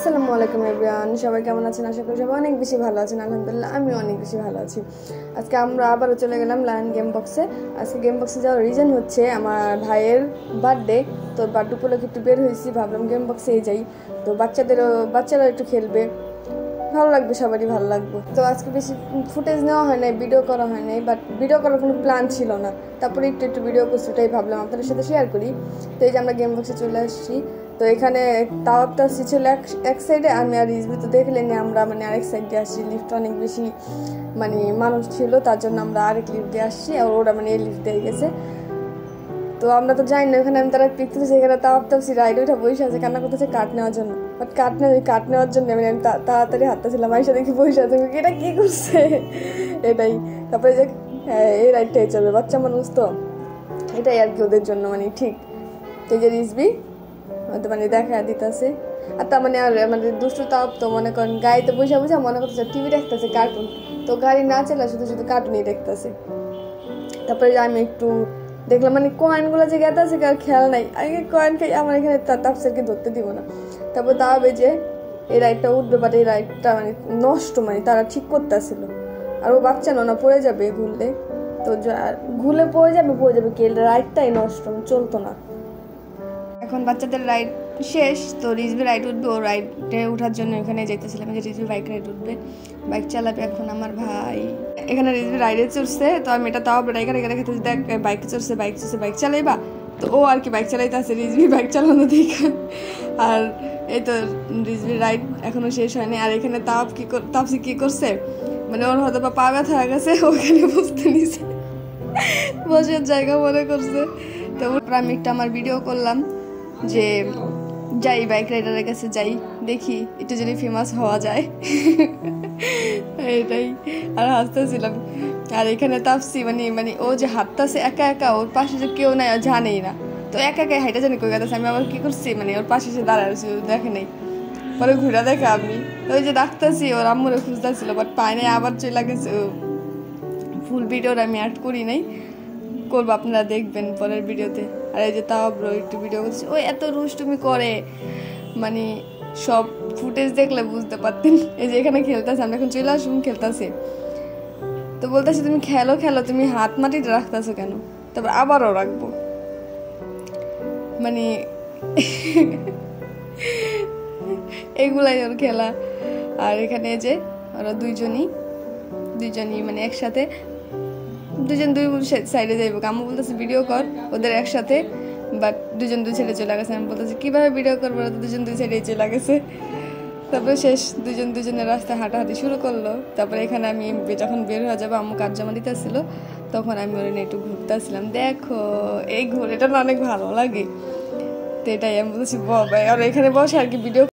আসসালামু আলাইকুম এভরিওয়ান, সবাই কেমন আছেন? আশা করি সবাই অনেক বেশি ভালো আছেন। আলহামদুলিল্লাহ আমি অনেক বেশি ভালো আছি। আজকে আমরা আবারও চলে গেলাম লায়ন গেম বক্সে। আজকে গেম বক্সে যাওয়ার রিজন হচ্ছে আমার ভাইয়ের বার্থডে। তো বার্থডে উপলক্ষে একটু বের হয়েছি, ভাবলাম গেম বক্সেই যাই। তো বাচ্চারা একটু খেলবে, ভালো লাগবে, সবারই ভালো লাগবে। তো আজকে বেশি ফুটেজ নেওয়া হয় নাই, ভিডিও করা হয় নাই, বাট ভিডিও করার কোনো প্ল্যান ছিল না। তারপরে একটু ভিডিও করছি, ওটাই ভাবলাম আপনাদের সাথে শেয়ার করি। তো এই যে আমরা গেম বক্সে চলে আসছি। তো এখানে তাওয়াবতাসি ছিল এক সাইডে, আমি আর রিজবি তো দেখলেনি আমরা আরেক সাইড দিয়ে আসছি। লিফট অনেক বেশি মানুষ ছিল, তার জন্য আমরা আরেক লিফট দিয়ে আসছি, আর ওরা এই লিফট দিয়ে গেছে। তো আমরা তো জানি না, ওখানে আমি তারা পিক তুলেছি, এখানে তাওয়াবতাসি রাইড ওইটা বসে আছে, কান্না করতেছে কাঠ নেওয়ার জন্য। বাট কাঠ নেওয়ার জন্য আমি তাড়াতাড়ি হাতটা ছিলাম, আইসা দেখি বসে আছে, এটা কি করছে এটাই। তারপরে যে এই রাইডটাই চলবে, বাচ্চা মানুষ তো এটাই আর কি ওদের জন্য ঠিক। তো এই যে রিজবি দেখা দিতেছে, আর তার আর দুষ্টু তাও তো মনে করেন গাড়িতে বসে মনে করতেছে টিভি দেখতেছে, কার্টুন। তো গাড়ি না চালা শুধু কার্টুনই দেখতেছে। তারপরে আমি একটু দেখলাম কয়েনগুলো যে গেতে আছে কার খেয়াল নাই, আগে কয়েন খাই আমার এখানে তাফসিরকে ধরতে দিব না। তারপর দাঁড়াবে যে এই রাইডটা উঠবে, বাট এই রাইডটা নষ্ট, তারা ঠিক করতেছিল। আর ও বাচ্চা না পড়ে যাবে ঘুরলে, তো ঘুরলে পড়ে যাবে কি, রাইডটাই নষ্ট, চলতো না। এখন বাচ্চাদের রাইড শেষ, তো রিজবি রাইড উঠবে, ও রাইডে ওঠার জন্য এখানে যাইতেছিলাম যে রিজবি বাইক রাইড উঠবে, বাইক চালাবে এখন আমার ভাই। এখানে রিজবি রাইডে চড়ছে, তো আমি এটা তাও রেখে রেখে দেখ বাইক চড়ছে বাইক চালাইবা। তো ও আর কি বাইক চালাইতে আছে, রিজবি বাইক চালানো দেখে। আর এই তো রিজবি রাইড এখনো শেষ হয়নি। আর এখানে তাপসি কি করছে, ওর হয়তো পা ব্যথা হয়ে গেছে, ওখানে বসতে নিছে, বসার জায়গা মনে করছে। তো আমি একটা আমার ভিডিও করলাম যে যাই বাইক রাইডারের কাছে যাই, দেখি একটু যদি ফেমাস হওয়া যায় এটাই। আর হাসতেছিলাম। আর এখানে তাপসি ও যে হাঁটতেছে একা একা, ওর পাশে যে কেউ নাই, জানেই না। তো একা একা হাইটা জানি কই গেছে, আমি আবার কি করছি ওর পাশে এসে দাঁড়াচ্ছি, দেখে নেই। পরে ঘুরে দেখে আমি ওই যে ডাকতেছি, ওর আম্মুরে খুঁজতেছিল, বাট পায় নাই, আবার চলে গেছে। ফুল ভিডিওর আমি অ্যাড করি নাই, করবো, আপনারা দেখবেন পরের ভিডিওতে। আর এই যে তাও একটু ভিডিও করছি, ওই এত রুষ্টুমি করে, সব ফুটেজ দেখলে বুঝতে পারতেন। এই যে এখানে খেলতেছে, আমরা এখন চলে আসুন খেলতেছে। তো বলতেছি তুমি খেলো, তুমি হাত মাটিতে রাখতেছো কেন? তারপর আবারও রাখবো, এগুলাই ওর খেলা। আর এখানে যে ওরা দুইজনই একসাথে, দুই সাইডে যাইবো। আম্মু বলতেছে ভিডিও কর ওদের একসাথে, বাট দুই সাইডে চলে গেছে। আমি বলতেছি কিভাবে ভিডিও করবো, দুই সাইডে চলে গেছে। তারপরে শেষ দুজনের রাস্তায় হাঁটাহাঁটি শুরু করলো। তারপরে এখানে আমি যখন বের হয়ে যাবো, আম্মু কাজ জমা দিতেছিল, তখন আমি ওরা নিয়ে একটু ঘুরতেছিলাম। দেখো এই ঘুরেটা না অনেক ভালো লাগে, তো এটাই আমি বলতেছি আর এখানে বসে আর কি ভিডিও